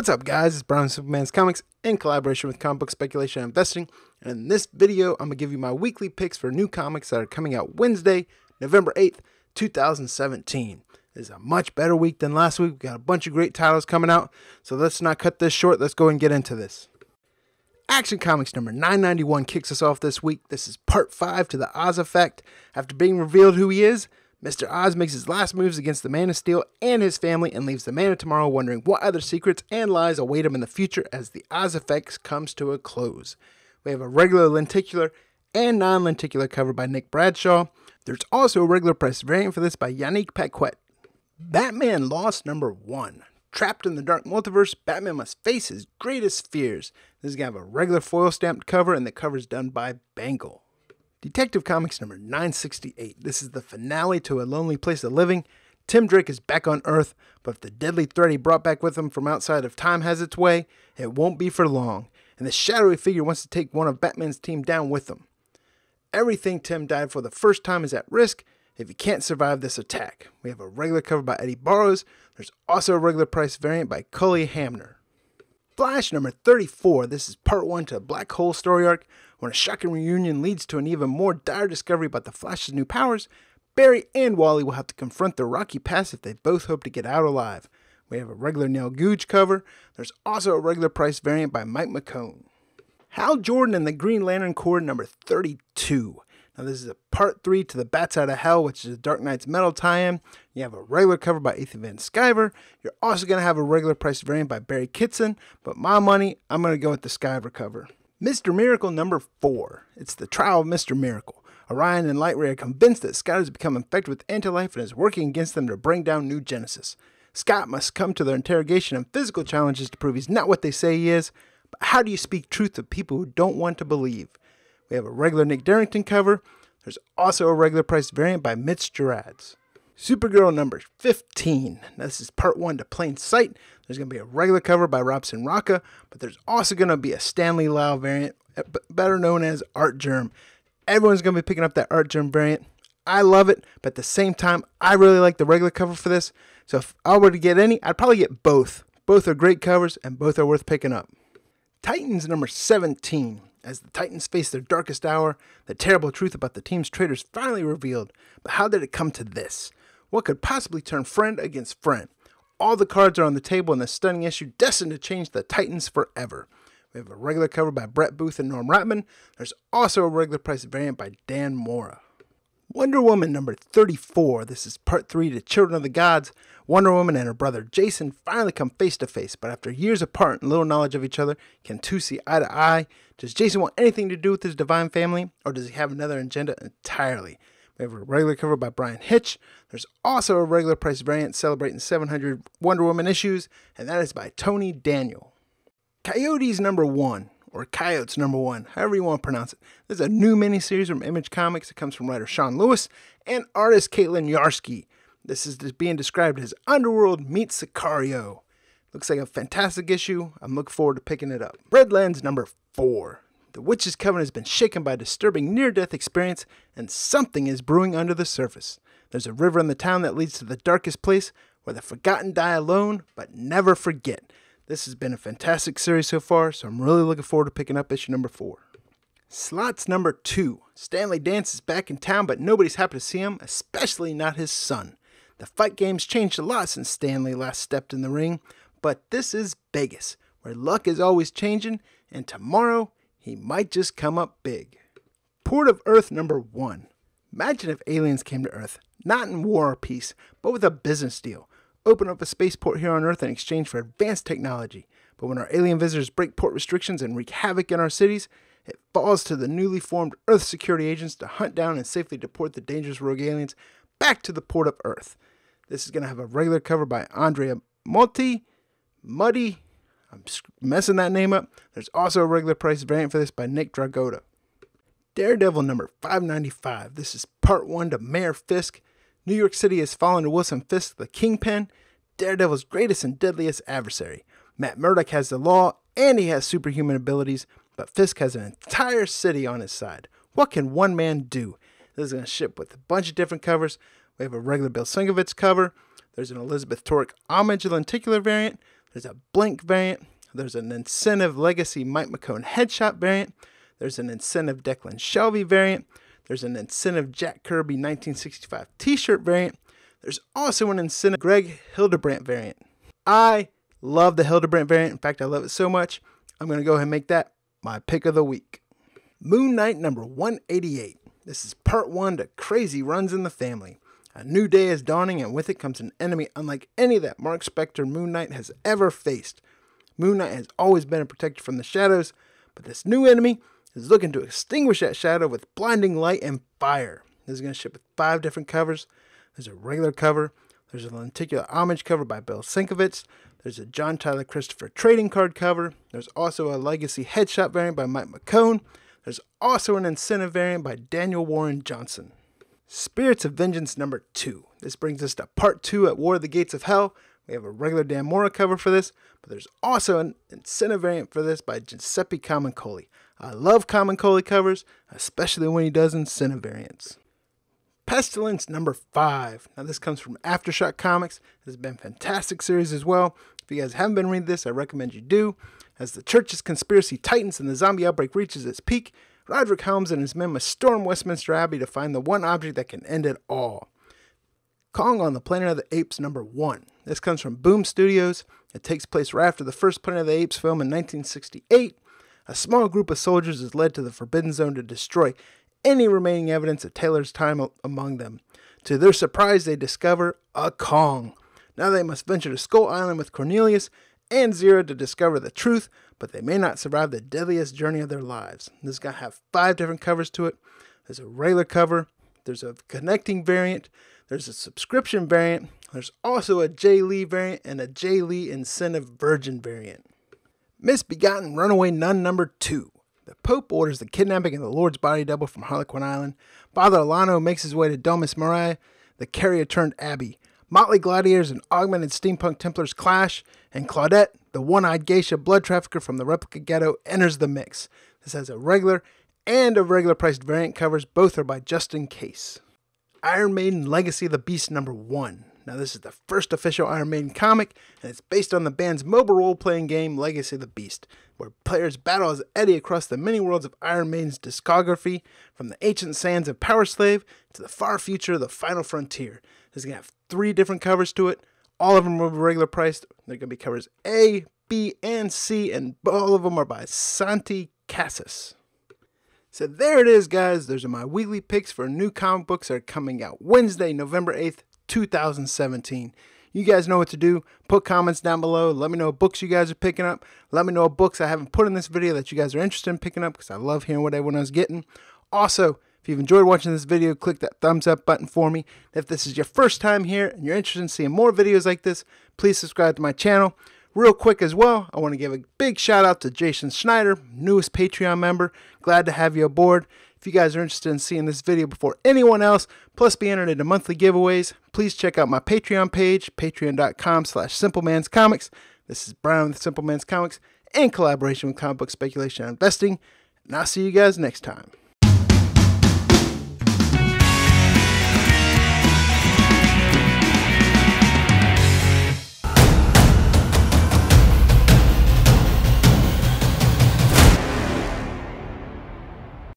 What's up, guys? It's Brian Superman's Comics in collaboration with Comic Book Speculation and Investing. And in this video, I'm going to give you my weekly picks for new comics that are coming out Wednesday, November 8th, 2017. This is a much better week than last week. We've got a bunch of great titles coming out. So let's not cut this short. Let's go and get into this. Action Comics number 991 kicks us off this week. This is part 5 to the Oz Effect. After being revealed who he is, Mr. Oz makes his last moves against the Man of Steel and his family and leaves the Man of Tomorrow wondering what other secrets and lies await him in the future as the Oz Effect comes to a close. We have a regular lenticular and non-lenticular cover by Nick Bradshaw. There's also a regular price variant for this by Yannick Paquette. Batman Lost number 1. Trapped in the dark multiverse, Batman must face his greatest fears. This is going to have a regular foil stamped cover, and the cover is done by Bangle. Detective Comics number 968. This is the finale to A Lonely Place of Living. Tim Drake is back on Earth, but if the deadly threat he brought back with him from outside of time has its way, it won't be for long, and the shadowy figure wants to take one of Batman's team down with him. Everything Tim died for the first time is at risk if he can't survive this attack. We have a regular cover by Eddie Barrows. There's also a regular price variant by Cully Hamner. Flash number 34. This is part 1 to a Black Hole story arc. When a shocking reunion leads to an even more dire discovery about the Flash's new powers, Barry and Wally will have to confront their rocky past if they both hope to get out alive. We have a regular Neil Googe cover. There's also a regular price variant by Mike McCone. Hal Jordan and the Green Lantern Corps number 32. Now this is a part 3 to the Bats Out of Hell, which is a Dark Knight's Metal tie-in. You have a regular cover by Ethan Van Sciver. You're also going to have a regular price variant by Barry Kitson, but my money, I'm going to go with the Sciver cover. Mr. Miracle number 4. It's the trial of Mr. Miracle. Orion and Lightray are convinced that Scott has become infected with anti-life and is working against them to bring down New Genesis. Scott must come to their interrogation and physical challenges to prove he's not what they say he is. But how do you speak truth to people who don't want to believe? We have a regular Nick Darrington cover. There's also a regular price variant by Mitch Gerads. Supergirl number 15. Now this is part 1 to Plain Sight. There's going to be a regular cover by Robson Rocca, but there's also going to be a Stanley Lau variant, better known as Artgerm. Everyone's going to be picking up that Artgerm variant. I love it, but at the same time, I really like the regular cover for this. So if I were to get any, I'd probably get both. Both are great covers, and both are worth picking up. Titans number 17. As the Titans face their darkest hour, the terrible truth about the team's traitors finally revealed. But how did it come to this? What could possibly turn friend against friend? All the cards are on the table in this stunning issue destined to change the Titans forever. We have a regular cover by Brett Booth and Norm Ratman. There's also a regular price variant by Dan Mora. Wonder Woman number 34. This is part 3 to Children of the Gods. Wonder Woman and her brother Jason finally come face to face, but after years apart and little knowledge of each other, can two see eye to eye? Does Jason want anything to do with his divine family, or does he have another agenda entirely? We have a regular cover by Brian Hitch. There's also a regular price variant celebrating 700 Wonder Woman issues, and that is by Tony Daniel. Coyotes number 1. Or Coyotes number 1, however you want to pronounce it. This is a new miniseries from Image Comics. It comes from writer Sean Lewis and artist Caitlin Yarsky. This is being described as Underworld meets Sicario. Looks like a fantastic issue. I'm looking forward to picking it up. Redlands number 4. The Witch's Coven has been shaken by a disturbing near-death experience, and something is brewing under the surface. There's a river in the town that leads to the darkest place, where the forgotten die alone, but never forget. This has been a fantastic series so far, so I'm really looking forward to picking up issue number 4. Slots number 2. Stanley Dance is back in town, but nobody's happy to see him, especially not his son. The fight game's changed a lot since Stanley last stepped in the ring, but this is Vegas, where luck is always changing, and tomorrow he might just come up big. Port of Earth number 1. Imagine if aliens came to Earth, not in war or peace, but with a business deal. Open up a spaceport here on Earth in exchange for advanced technology. But when our alien visitors break port restrictions and wreak havoc in our cities, it falls to the newly formed Earth security agents to hunt down and safely deport the dangerous rogue aliens back to the port of Earth. This is going to have a regular cover by Andrea Muddy. I'm messing that name up. There's also a regular price variant for this by Nick Dragotta. Daredevil number 595. This is part 1 to Mayor Fisk. New York City has fallen to Wilson Fisk, the Kingpin, Daredevil's greatest and deadliest adversary. Matt Murdock has the law, and he has superhuman abilities, but Fisk has an entire city on his side. What can one man do? This is going to ship with a bunch of different covers. We have a regular Bill Sinkovich cover. There's an Elizabeth Torek homage lenticular variant. There's a blank variant. There's an incentive Legacy Mike McCone headshot variant. There's an incentive Declan Shelby variant. There's an incentive Jack Kirby 1965 t-shirt variant. There's also an incentive Greg Hildebrandt variant. I love the Hildebrandt variant. In fact, I love it so much, I'm going to go ahead and make that my pick of the week. Moon Knight number 188. This is part 1 to Crazy Runs in the Family. A new day is dawning, and with it comes an enemy unlike any that Mark Spector Moon Knight has ever faced. Moon Knight has always been a protector from the shadows, but this new enemy is looking to extinguish that shadow with blinding light and fire. This is going to ship with 5 different covers. There's a regular cover. There's a lenticular homage cover by Bill Sienkiewicz. There's a John Tyler Christopher trading card cover. There's also a Legacy headshot variant by Mike McCone. There's also an incentive variant by Daniel Warren Johnson. Spirits of Vengeance number 2. This brings us to part 2 at War of the Gates of Hell. We have a regular Dan Mora cover for this, but there's also an incentive variant for this by Giuseppe Camuncoli. I love Camuncoli covers, especially when he does incentive variants. Pestilence number 5. Now this comes from Aftershock Comics. This has been a fantastic series as well. If you guys haven't been reading this, I recommend you do. As the church's conspiracy tightens and the zombie outbreak reaches its peak, Roderick Helms and his men must storm Westminster Abbey to find the one object that can end it all. Kong on the Planet of the Apes number 1. This comes from Boom Studios. It takes place right after the first Planet of the Apes film in 1968. A small group of soldiers is led to the Forbidden Zone to destroy any remaining evidence of Taylor's time among them. To their surprise, they discover a Kong. Now they must venture to Skull Island with Cornelius and Zero to discover the truth, but they may not survive the deadliest journey of their lives. This is going to have 5 different covers to it. There's a regular cover. There's a connecting variant. There's a subscription variant. There's also a Jay Lee variant and a Jay Lee incentive virgin variant. Misbegotten Runaway Nun number 2. The Pope orders the kidnapping of the Lord's body double from Harlequin Island. Father Alano makes his way to Domus Mariae, the carrier-turned-abbey. Motley gladiators and augmented steampunk Templars clash, and Claudette, the one-eyed geisha blood trafficker from the replica ghetto, enters the mix. This has a regular and a regular-priced variant covers. Both are by Justin Case. Iron Maiden Legacy of the Beast number 1. Now this is the first official Iron Maiden comic, and it's based on the band's mobile role-playing game Legacy of the Beast, where players battle as Eddie across the many worlds of Iron Maiden's discography, from the ancient sands of Power Slave to the far future of the Final Frontier. This is going to have 3 different covers to it. All of them will be regular priced. They're going to be covers A, B, and C, and all of them are by Santi Casas. So there it is, guys. Those are my weekly picks for new comic books that are coming out Wednesday, November 8th, 2017. You guys know what to do. Put comments down below. Let me know what books you guys are picking up. Let me know what books I haven't put in this video that you guys are interested in picking up, because I love hearing what everyone is getting. Also, if you've enjoyed watching this video, click that thumbs up button for me. If this is your first time here and you're interested in seeing more videos like this, please subscribe to my channel. Real quick as well, I want to give a big shout out to Jason Schneider, newest Patreon member. Glad to have you aboard. If you guys are interested in seeing this video before anyone else, plus be entered into monthly giveaways, please check out my Patreon page, patreon.com/simplemanscomics. This is Brian with Simpleman's Comics in collaboration with Comic Book Speculation and Investing. And I'll see you guys next time.